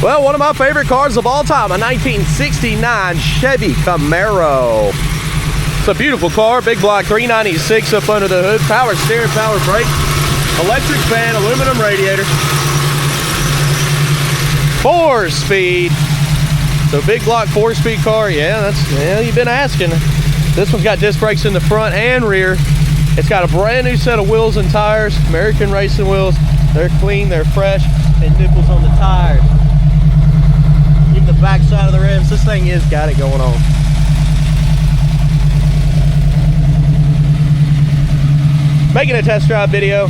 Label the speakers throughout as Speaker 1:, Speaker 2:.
Speaker 1: Well, one of my favorite cars of all time, a 1969 Chevy Camaro. It's a beautiful car, big block 396 up under the hood, power steering, power brake, electric fan, aluminum radiator, 4-speed. So big block 4-speed car, yeah, you've been asking. This one's got disc brakes in the front and rear. It's got a brand new set of wheels and tires, American racing wheels. They're clean, they're fresh, and nipples on the tires. Even the back side of the rims, this thing has got it going on. Making a test drive video.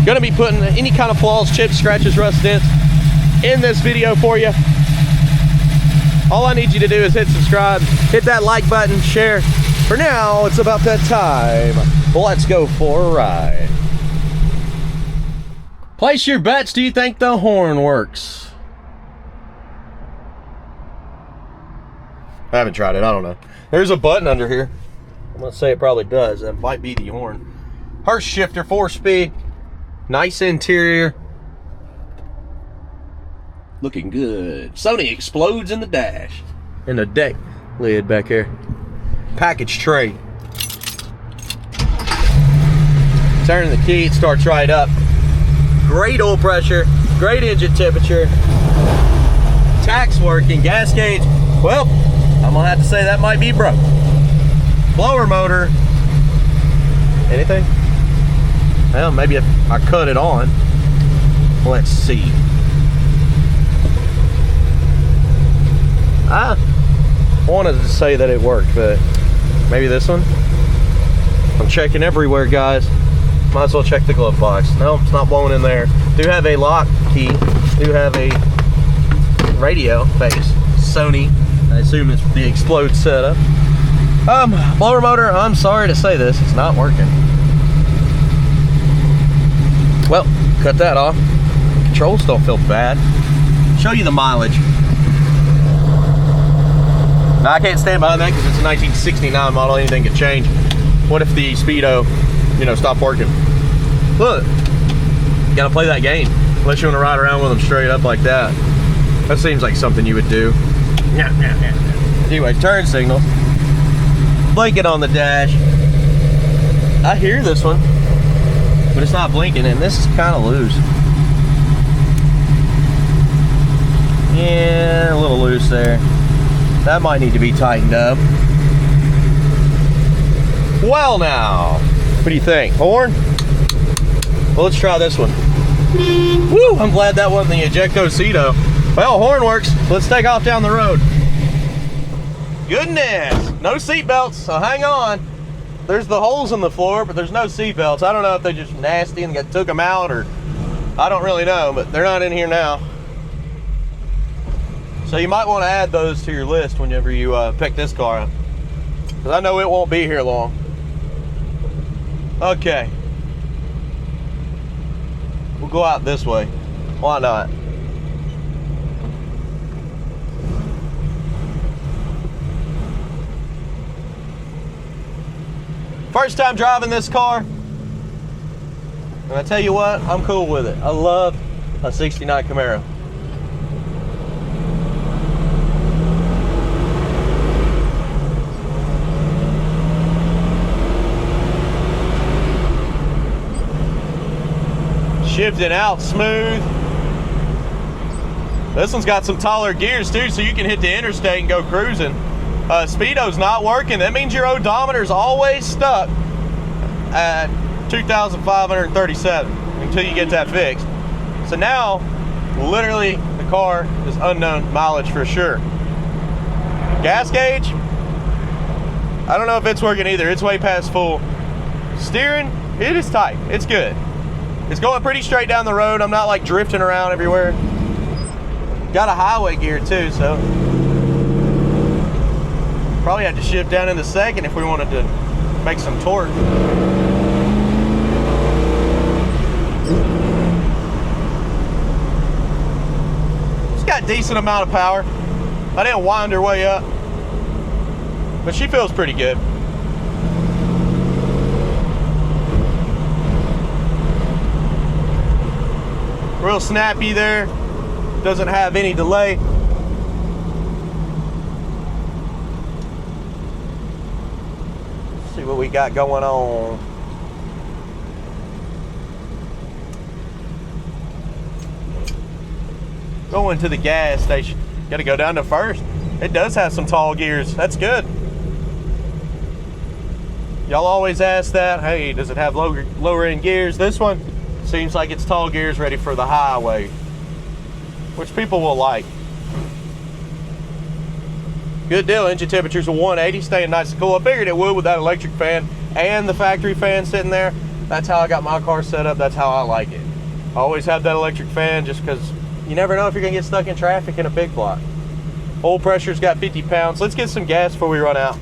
Speaker 1: Gonna be putting any kind of flaws, chips, scratches, rust, dents in this video for you. All I need you to do is hit subscribe, hit that like button, share. For now, it's about that time. Let's go for a ride. Place your bets. Do you think the horn works? I haven't tried it. I don't know. There's a button under here. I'm going to say it probably does. That might be the horn. Hurst shifter, 4-speed. Nice interior. Looking good. Sony explodes in the dash. In the deck lid back here. Package tray. Turning the key, it starts right up. Great oil pressure, great engine temperature. Tach's working, gas gauge. Well, I'm gonna have to say that might be broke. Blower motor. Anything? Well, maybe if I cut it on. Let's see. I wanted to say that it worked, but maybe this one. I'm checking everywhere, guys. Might as well check the glove box. No, it's not blowing in there. Do have a lock key. Do have a radio face. Sony. I assume it's the explode setup. Blower motor, I'm sorry to say this, it's not working. Well, cut that off. Controls don't feel bad. Show you the mileage. Now, I can't stand behind that because it's a 1969 model. Anything could change. What if the speedo, stopped working? Look, you gotta play that game. Unless you want to ride around with them straight up like that. That seems like something you would do. Anyway, turn signal. Blinking on the dash. I hear this one, but it's not blinking, and this is kind of loose. Yeah, a little loose there. That might need to be tightened up. Well now, what do you think? Horn? Well, let's try this one. Woo! I'm glad that wasn't the ejecto-cedo. Well, horn works. Let's take off down the road. Goodness! No seat belts, so hang on. There's the holes in the floor, but there's no seat belts. I don't know if they're just nasty and took them out, or I don't really know, but they're not in here now. So you might want to add those to your list whenever you pick this car up, because I know it won't be here long. Okay. We'll go out this way. Why not? First time driving this car, and I tell you what, I'm cool with it. I love a 69 Camaro. Shifting out smooth. This one's got some taller gears too, so you can hit the interstate and go cruising. Speedo's not working. That means your odometer's always stuck at 2,537 until you get that fixed. So now, literally, the car is unknown mileage for sure. Gas gauge, I don't know if it's working either. It's way past full. Steering, it is tight. It's good. It's going pretty straight down the road. I'm not like drifting around everywhere. Got a highway gear too, so probably have to shift down in the second if we wanted to make some torque. She's got a decent amount of power. I didn't wind her way up, but she feels pretty good. Real snappy there. Doesn't have any delay. Let's see what we got going on. Going to the gas station. Got to go down to first. It does have some tall gears. That's good. Y'all always ask that. Hey, does it have lower end gears? This one seems like it's tall gears ready for the highway, which people will like. Good deal. Engine temperatures are 180, staying nice and cool. I figured it would with that electric fan and the factory fan sitting there. That's how I got my car set up. That's how I like it. I always have that electric fan just because you never know if you're gonna get stuck in traffic in a big block. Oil pressure's got 50 pounds. Let's get some gas before we run out,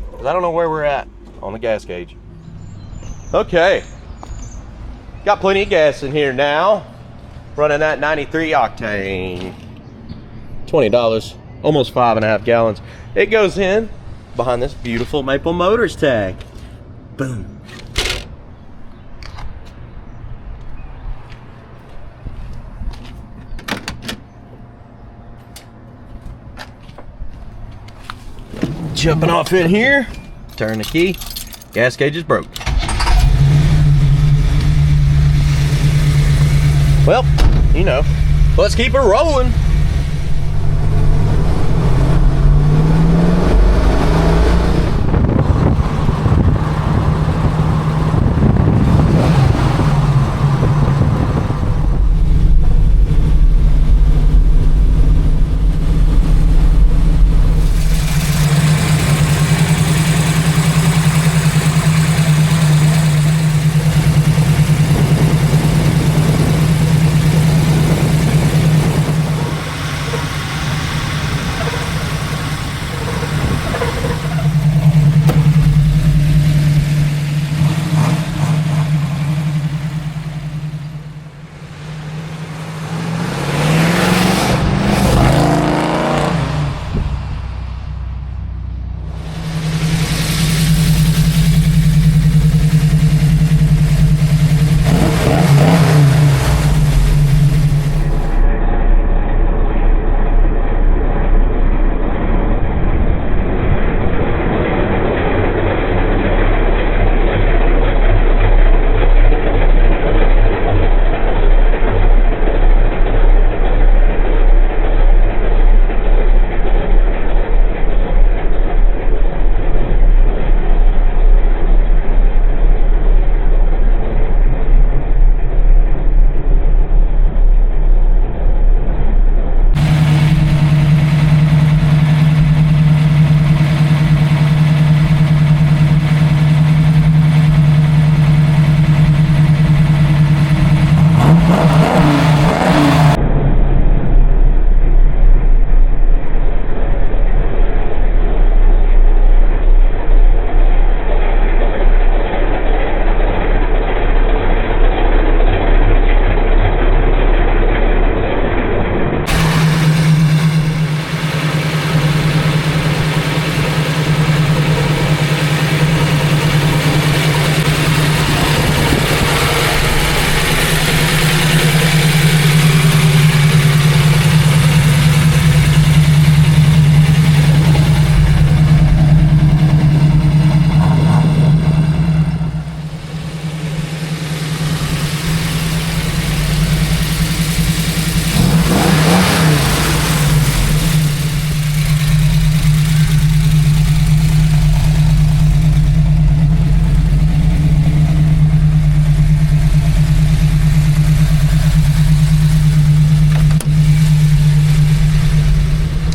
Speaker 1: because I don't know where we're at on the gas gauge. Okay, got plenty of gas in here now. Running that 93 octane. $20, almost 5.5 gallons. It goes in behind this beautiful Maple Motors tag. Boom. Jumping off in here, turn the key, gas gauge is broke. Well, you know, let's keep it rolling.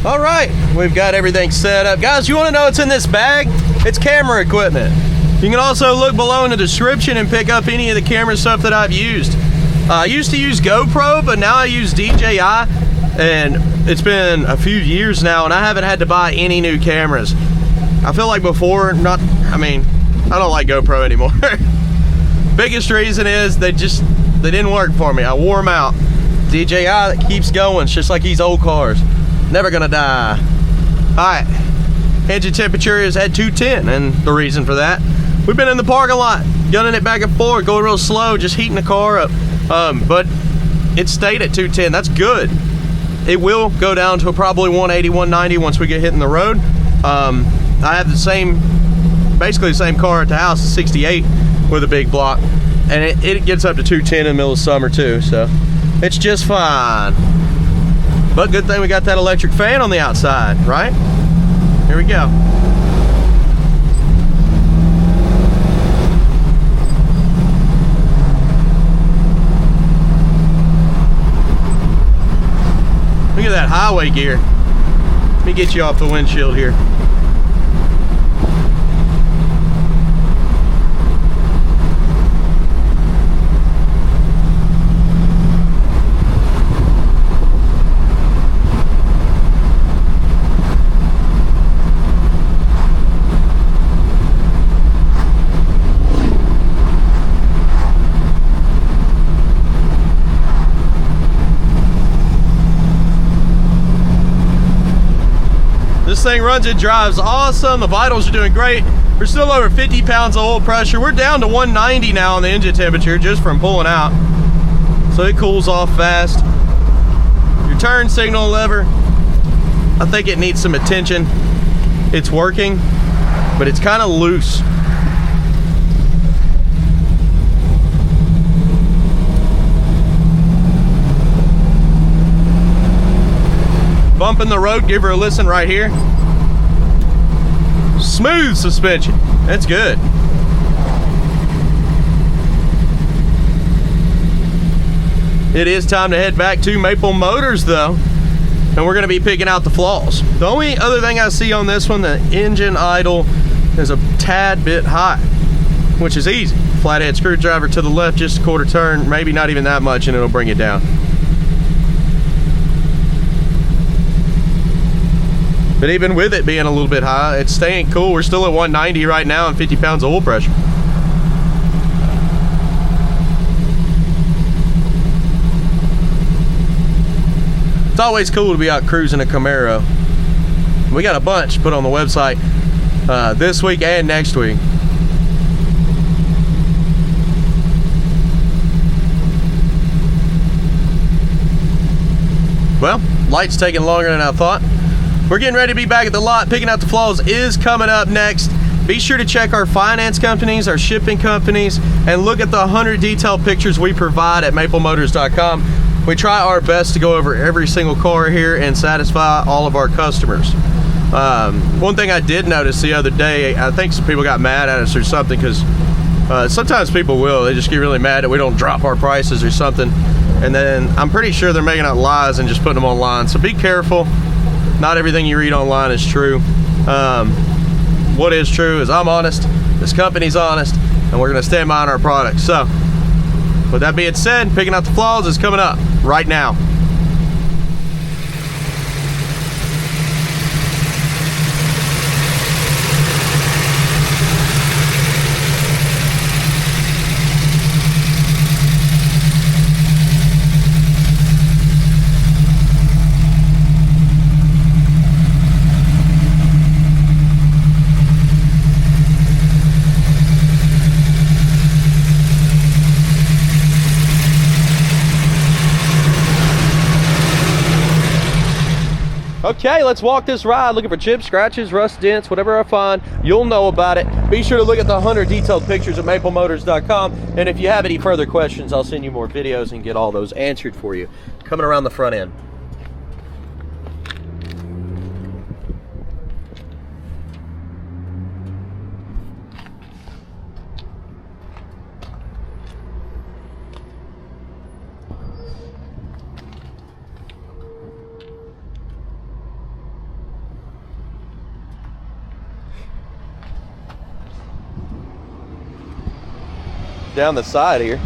Speaker 1: All right, we've got everything set up. Guys, you want to know what's in this bag? It's camera equipment. You can also look below in the description and pick up any of the camera stuff that I've used. I used to use GoPro, but now I use DJI, and it's been a few years now, and I haven't had to buy any new cameras. I feel like before, I don't like GoPro anymore. Biggest reason is they didn't work for me. I wore them out. DJI that keeps going. It's just like these old cars. Never gonna die. All right, engine temperature is at 210, and the reason for that, we've been in the parking lot, gunning it back and forth, going real slow, just heating the car up. But it stayed at 210. That's good. It will go down to probably 180, 190 once we get hitting the road. I have the same, basically the same car at the house, 68 with a big block, and it gets up to 210 in the middle of summer too, so it's just fine. But good thing we got that electric fan on the outside, right? Here we go. Look at that highway gear. Let me get you off the windshield here. This thing runs and drives awesome. The vitals are doing great. We're still over 50 pounds of oil pressure. We're down to 190 now on the engine temperature just from pulling out. So it cools off fast. Your turn signal lever, I think it needs some attention. It's working, but it's kind of loose. Bump in the road, give her a listen right here. Smooth suspension, that's good. It is time to head back to Maple Motors though, and we're gonna be picking out the flaws. The only other thing I see on this one, the engine idle is a tad bit high, which is easy. Flathead screwdriver to the left, just a quarter turn, maybe not even that much, and it'll bring it down. But even with it being a little bit high, it's staying cool. We're still at 190 right now and 50 pounds of oil pressure. It's always cool to be out cruising a Camaro. We got a bunch put on the website this week and next week. Well, light's taking longer than I thought. We're getting ready to be back at the lot. Picking out the flaws is coming up next. Be sure to check our finance companies, our shipping companies, and look at the 100 detailed pictures we provide at maplemotors.com. We try our best to go over every single car here and satisfy all of our customers. One thing I did notice the other day, I think some people got mad at us or something, because sometimes people will. They just get really mad that we don't drop our prices or something. And then I'm pretty sure they're making up lies and just putting them online. So be careful. Not everything you read online is true. What is true is I'm honest, this company's honest, and we're gonna stand behind our products. So, with that being said, picking out the flaws is coming up right now. Okay, let's walk this ride. Looking for chips, scratches, rust, dents, whatever I find, you'll know about it. Be sure to look at the 100 detailed pictures at maplemotors.com. And if you have any further questions, I'll send you more videos and get all those answered for you. Coming around the front end. Down the side here.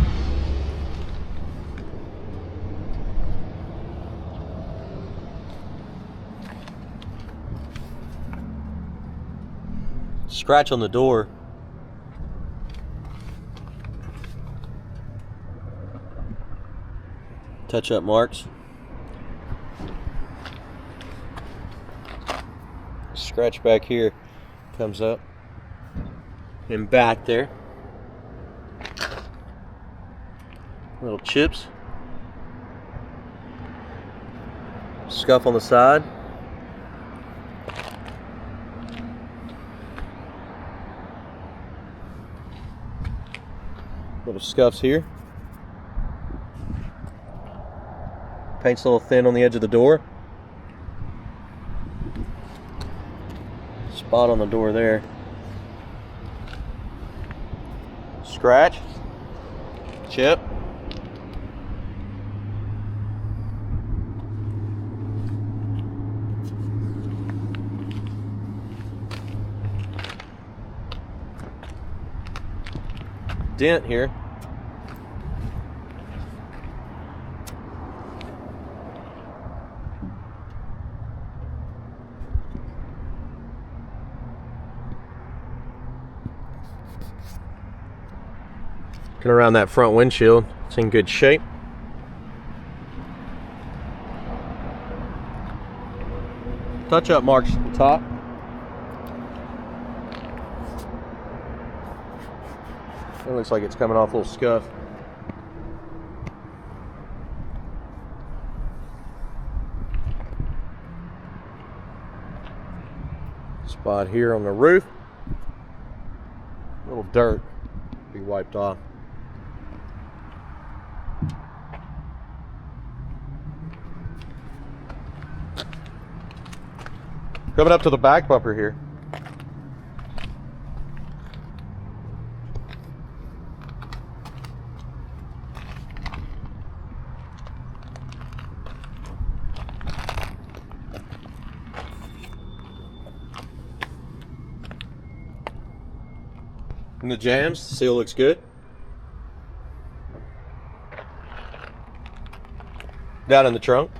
Speaker 1: Scratch on the door. Touch up marks. Scratch back here comes up and back there. Little chips. Scuff on the side. Little scuffs here. Paint's a little thin on the edge of the door. Spot on the door there. Scratch. Chip. Dent here. Looking around that front windshield, it's in good shape. Touch-up marks at the top. It looks like it's coming off a little scuff. Spot here on the roof. A little dirt be wiped off. Coming up to the back bumper here. And the jams, the seal looks good. Down in the trunk.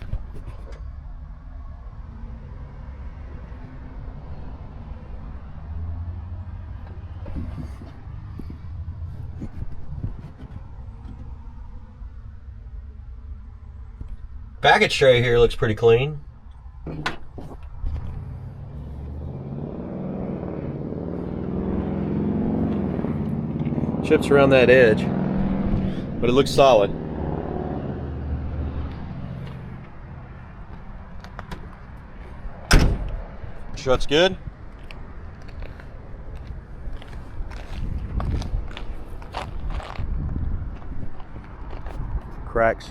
Speaker 1: Package tray here looks pretty clean. Chips around that edge, but it looks solid. Shut's good. Cracks.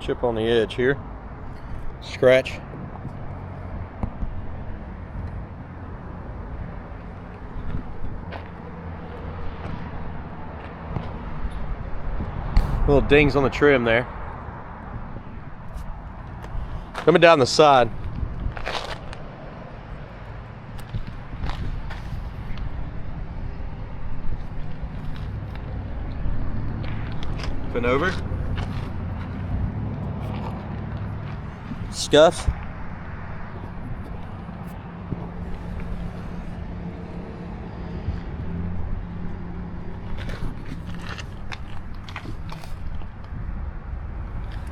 Speaker 1: Chip on the edge here. Scratch. Little dings on the trim there. Coming down the side. Flipping over. Scuff.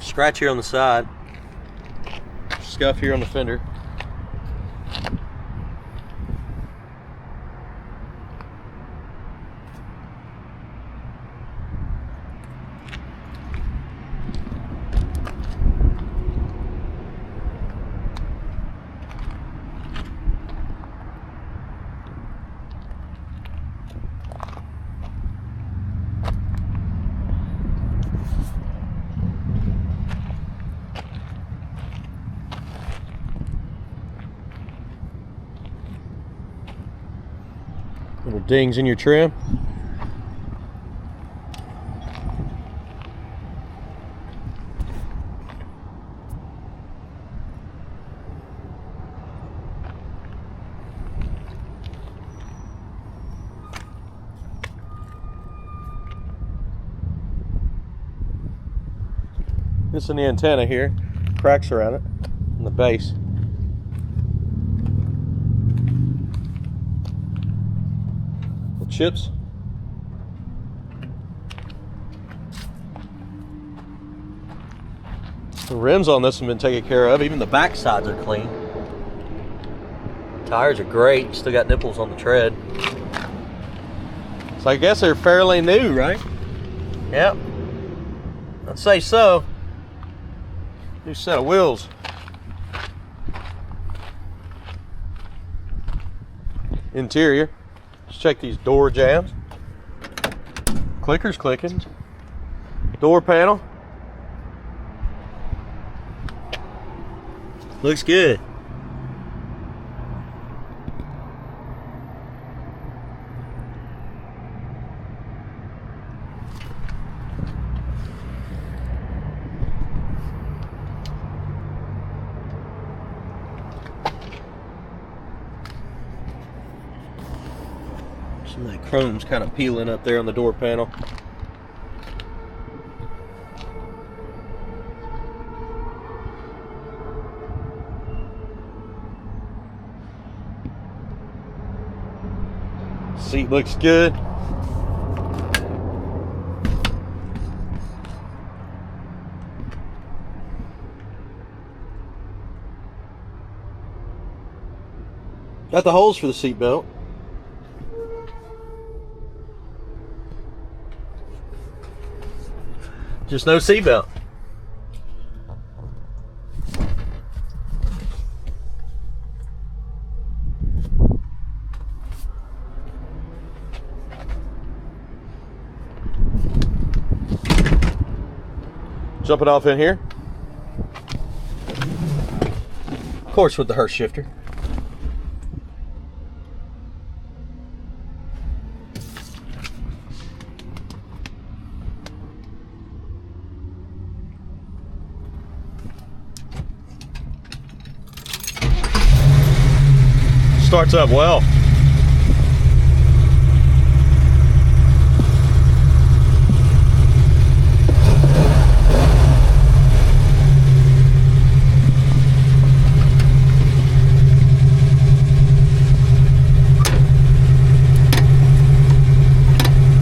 Speaker 1: Scratch here on the side. Scuff here on the fender. Little dings in your trim. Missing the antenna here. Cracks around it on the base. Chips. The rims on this have been taken care of. Even the back sides are clean. Tires are great. Still got nipples on the tread. So I guess they're fairly new, right? Yep. I'd say so. New set of wheels. Interior. Let's check these door jambs. Clicker's clicking. Door panel. Looks good. Some of that chrome's kind of peeling up there on the door panel. Seat looks good. Got the holes for the seat belt. Just no seat belt. Jump it off in here. Of course, with the Hurst shifter. Starts up well.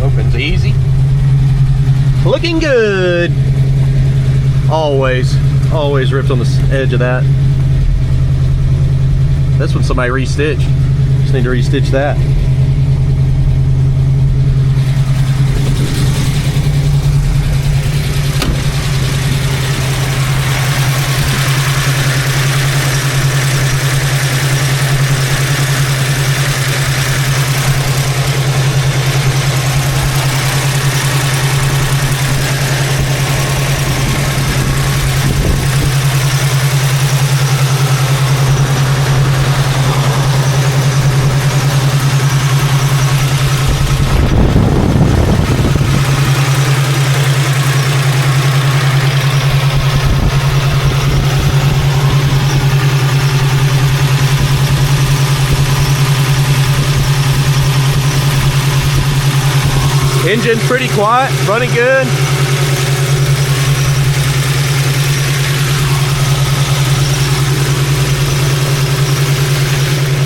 Speaker 1: Opens easy. Looking good. Always ripped on the edge of that. This one somebody restitched. Just need to restitch that. Engine's pretty quiet, running good.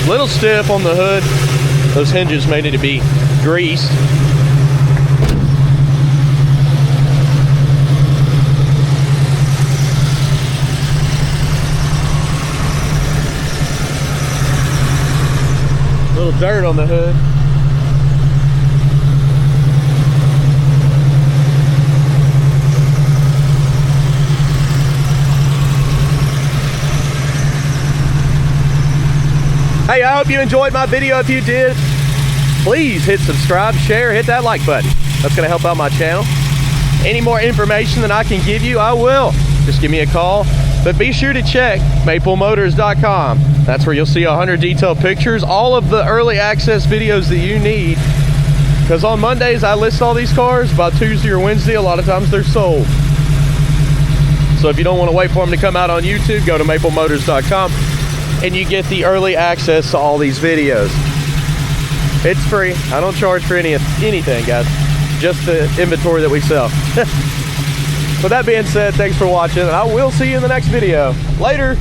Speaker 1: Little stiff on the hood. Those hinges may need to be greased. Little dirt on the hood. Hey, I hope you enjoyed my video. If you did, please hit subscribe, share, hit that like button. That's going to help out my channel. Any more information that I can give you, I will. Just give me a call. But be sure to check maplemotors.com. That's where you'll see 100 detailed pictures, all of the early access videos that you need. Because on Mondays, I list all these cars. By Tuesday or Wednesday, a lot of times they're sold. So if you don't want to wait for them to come out on YouTube, go to maplemotors.com. and you get the early access to all these videos. It's free. I don't charge for anything, guys. Just the inventory that we sell. With that being said, thanks for watching, and I will see you in the next video. Later.